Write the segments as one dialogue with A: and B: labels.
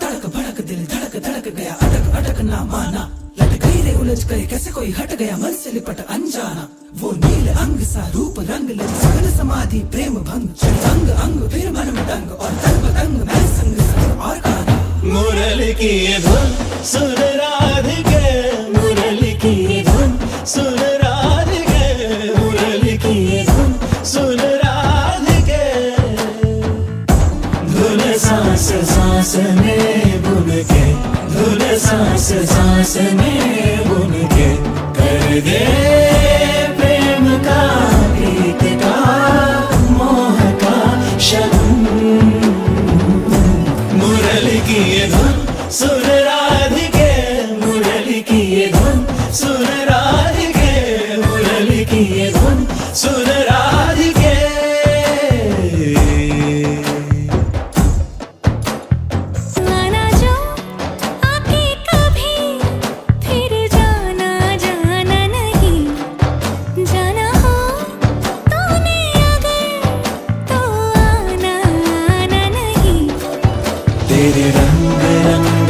A: तड़क भड़क दिल धड़क धड़क गया अटक अटक ना माना लट गई रे उलझ गए कैसे कोई हट गया मन से लिपट अनजाना वो नील अंग सा रूप रंग लज सगल समाधि प्रेम भंग अंग अंग फिर मन में डंग और तंग तंग मैं संग संग और गाना
B: मुरली की धुन सुन राधिके मुरली की धुन सुन राधिके मुरली की धुन सुन राधिके धुन सांस सांस में बुन के धुन सांस सांस में बुन के कर दे प्रेम का गीत का मोह का शगुन मुरली की धुन सुन राधिके मुरली की धुन सुन राधिके मुरली की धुन सुन राधिके
C: आना जो आके कभी फिर जाना जाना नहीं जाना हो तूने अगर तो आना आना नहीं
B: तेरे रंग रंग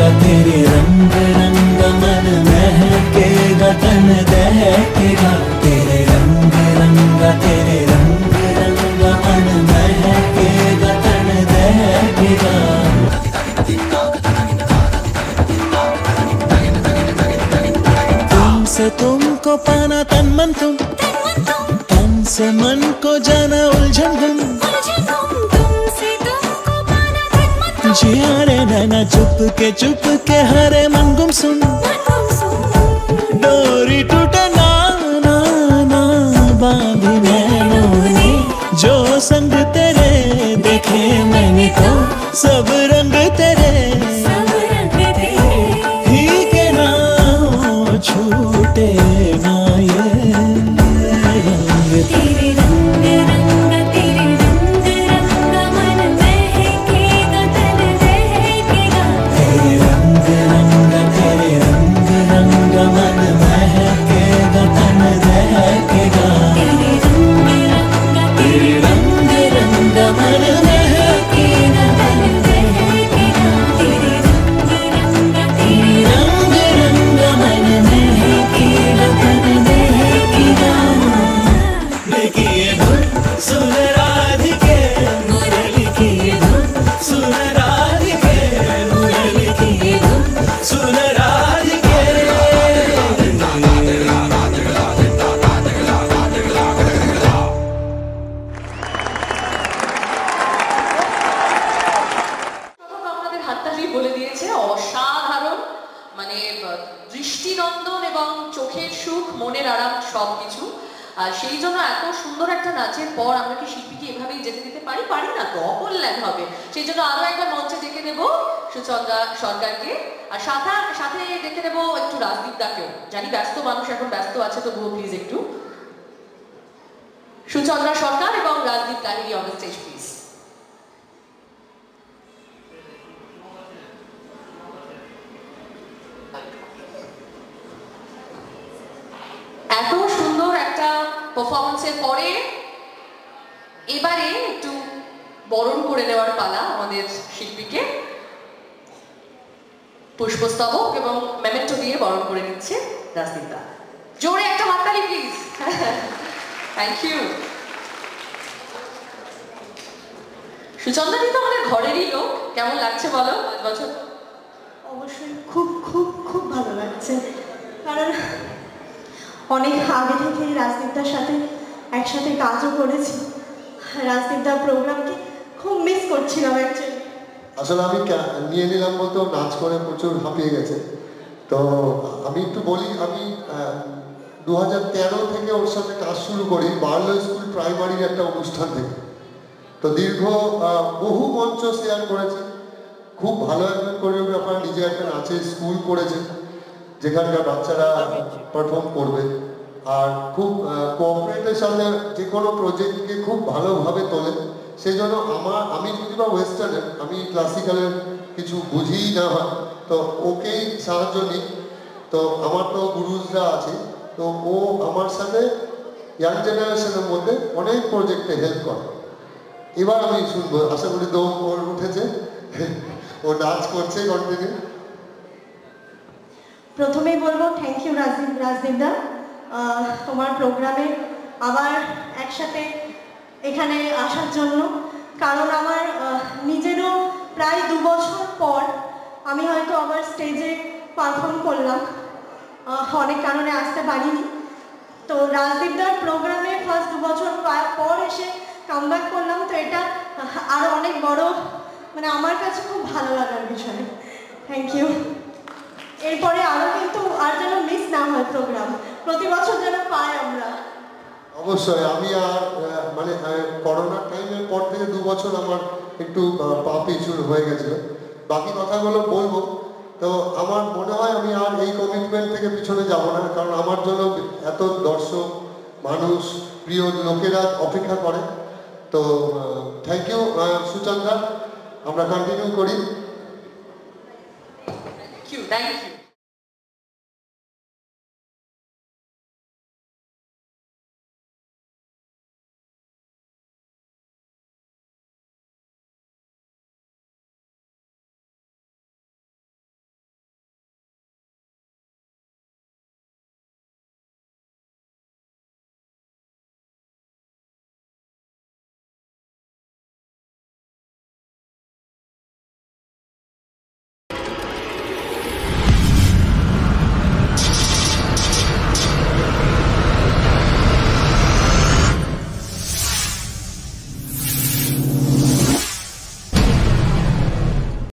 B: मन महकेगा तन दहकेगा तेरे रंग रंग मन महकेगा तन दहकेगा तुमसे तुमको पाना तन मन तुम तन से मन को जाना उलझन गुम
C: तुमसे तुमको पाना तन मन
B: जिया रे नैना चुप के हरे मन गुम सुन डोरी टूटे ना ना ना बांधी नैनों ने जो संग तेरे देखे मैंने तो सब रंग तेरे
C: सब रंग तेरे
B: ही के ना हो छूटे ना ये रंग
C: तेरे रंग रंग मन महकेगा तन दहकेगा
B: तेरे रंग मन महकेगा तन दहकेगा
C: तेरे रंग
B: मन महकेगा
C: तन दहकेगा तेरे
B: रंग मन महकेगा तन दहकेगा मुरली की धुन सुन राधिके मुरली की धुन सुन राधिके मुरली की धुन सुन राधिके
D: আপনাদের হাততালি বলে দিয়েছে অসাধারণ মানে দৃষ্টিনন্দন এবং চোখের সুখ মনের আরাম সবকিছু আর সেই জন্য এত সুন্দর একটা নাচের পর আমরা কি শিল্পীকে এভাবেই যেতে দিতে পারি পারি না তো অকল্যাণ হবে সেই জন্য আরো একবার মঞ্চে ডেকে নেব সুচন্দ্রা সরকারকে আর সাথে সাথে ডেকে নেব একটু রাজদীপ দাকেও জানি ব্যস্ত মানুষ এখন ব্যস্ত আছে তো প্লিজ একটু সুচন্দ্রা সরকার এবং Rajdeep Lahiri on the stage please এত সুন্দর একটা পারফরম্যান্সের পরে এবারে একটু বরণ করে নেওয়ার পালা আমাদের শিল্পীকে পুষ্পস্তবক এবং মেমেন্টো দিয়ে বরণ করে নিচ্ছে রাজদীপ দা জোরে একটা হাততালি প্লিজ থ্যাংক ইউ সুচন্দ্রা দি তো আমাদের ঘরেরই লোক কেমন লাগছে বলো 5 বছর
E: অবশ্যই খুব খুব খুব ভালো লাগছে কারণ অনেক আগে থেকেই রাজদীপদার সাথে একসাথে কাজও করেছি রাজদীপদার প্রোগ্রামকে খুব মিস করছিলাম অ্যাকচুয়ালি
F: আসলে আমি নিয়ে নিলাম বলতে ও নাচ করে প্রচুর হাঁপিয়ে গেছে তো আমি একটু বলি আমি 2013 থেকে ওর সাথে কাজ শুরু করি বার্লো স্কুল প্রাইমারির একটা অনুষ্ঠান থেকে তো দীর্ঘ বহু মঞ্চ শেয়ার করেছে খুব ভালো একজন কোরিওগ্রাফার নিজে একটা নাচের স্কুল করেছে যেখানকার বাচ্চারা পারফর্ম করবে আর খুব কোঅপারেটের সাথে যে কোনো প্রজেক্টকে খুব ভালোভাবে তোলে সেই জন্য আমি যদি বা ওয়েস্টার্নের আমি ক্লাসিক্যালের কিছু বুঝিই না হয় তো ওকেই সাহায্য নিই তো আমার তো গুরুজরা আছে তো ও আমার সাথে ইয়াং জেনারেশনের মধ্যে অনেক প্রজেক্টে হেল্প করে এবার আমি শুনবো আশা করি দম ওর উঠেছে ও ডান্স করছে কন্টিনিউ।
E: প্রথমেই বলবো থ্যাংক ইউ রাজদীপদা, তোমার প্রোগ্রামে আবার একসাথে এখানে আসার জন্য। কারণ আমার নিজেরও প্রায় 2 বছর পর আমি হয়তো আবার স্টেজে পারফর্ম করলাম, অনেক কারণে আসতে পারিনি। তো রাজদীপদার প্রোগ্রামে ফার্স্ট 2 বছর পর এসে কামব্যাক করলাম, তো এটা আরও অনেক বড়, মানে আমার কাছে খুব ভালো লাগার বিষয়। Thank you. এরপরে আরও কিন্তু আর যেন মিস না হয় প্রোগ্রাম, প্রতি বছর যেন পাই আমরা।
F: অবশ্যই আমি আর মানে করোনার টাইমের পর থেকে 2 বছর আমার একটু পা পিছুর হয়ে গেছিল, বাকি কথাগুলো বলবো। তো আমার মনে হয় আমি আর এই কমিটমেন্ট থেকে পিছনে যাব না, কারণ আমার জন্য এত দর্শক মানুষ প্রিয় লোকেরা অপেক্ষা করে। তো থ্যাংক ইউ সুচন্দা, আমরা কন্টিনিউ করি।
D: Thank you.